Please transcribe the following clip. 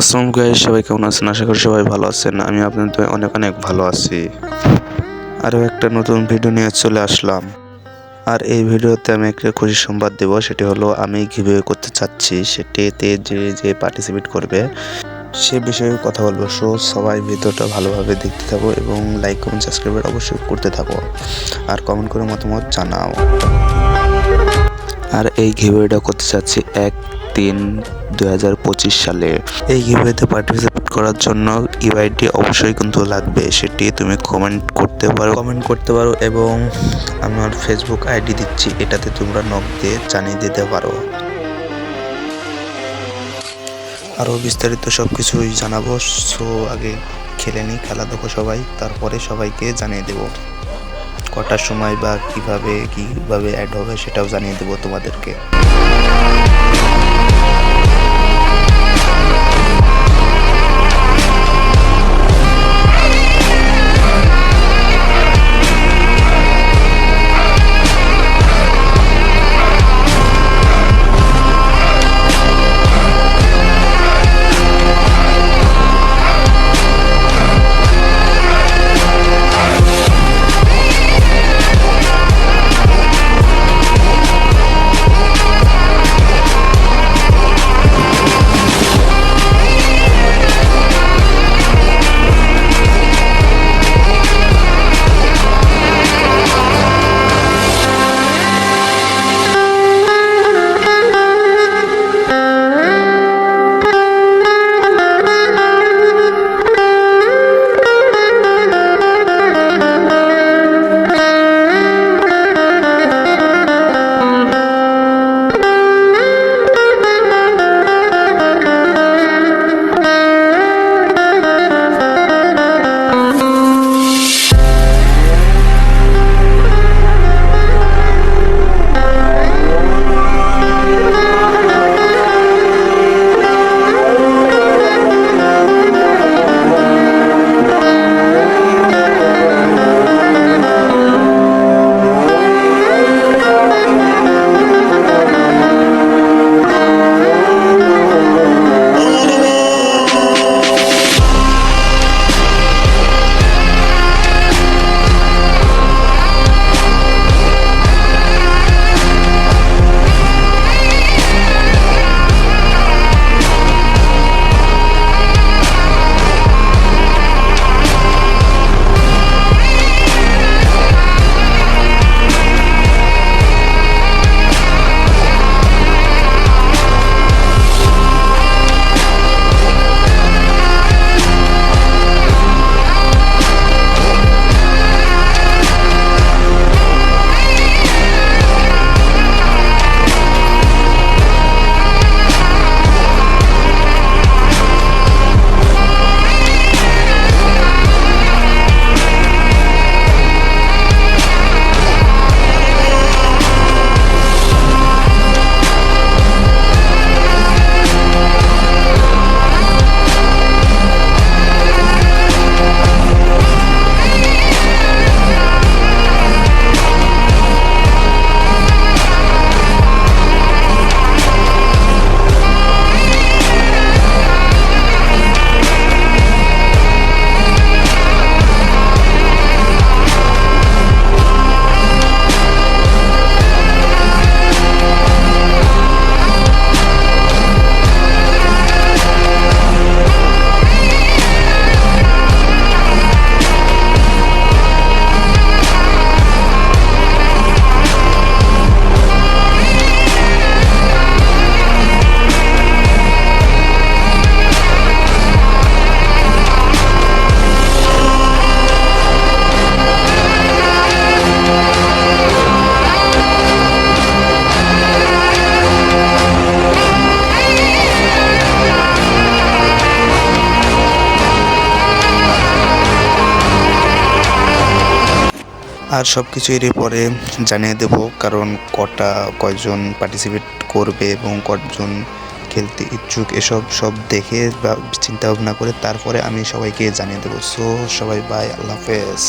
আসসালামু গাইস, সবাই কেমন আছেন? আশা করি সবাই ভালো আছেন। আমি আপনাদের অনেক অনেক ভালো আছি। আরও একটা নতুন ভিডিও নিয়ে চলে আসলাম। আর এই ভিডিওতে আমি একটা খুশি সংবাদ দেব, সেটি হলো আমি গিভঅ্যাওয়ে করতে চাচ্ছি। সেটিতে যে পার্টিসিপেট করবে সে বিষয়ে কথা বলবো। সো সবাই ভিডিওটা ভালোভাবে দেখতে থাকো এবং লাইক কমেন্ট সাবস্ক্রাইব অবশ্যই করতে থাকো, আর কমেন্ট করে মতামত জানাও। আর এই গিভঅ্যাওয়েটা করতে চাচ্ছি 1/3/2025 সালে। এই গিভঅ্যাওয়েতে পার্টিসিপেট করার জন্য ইউআইডি অবশ্যই কিন্তু লাগবে। সেটি তুমি কমেন্ট করতে পারো এবং আমার ফেসবুক আইডি দিচ্ছি, এটাতে তোমরা নক দিয়ে জানিয়ে দিতে পারো। আরও বিস্তারিত সব কিছুই জানাবো। সো আগে খেলে নিই, খেলা দেখো সবাই, তারপরে সবাইকে জানিয়ে দেবো কটার সময় বা কিভাবে অ্যাড হবে সেটাও জানিয়ে দেবো তোমাদেরকে। আর সব কিছু এর পরে জানিয়ে দেব, কারণ কয়জন পার্টিসিপেট করবে এবং কতজন খেলতে ইচ্ছুক সব দেখে বা চিন্তা ভাবনা করে তারপরে আমি সবাইকে জানিয়ে দেবো। সো সবাই বাই, আল্লাহ হাফেজ।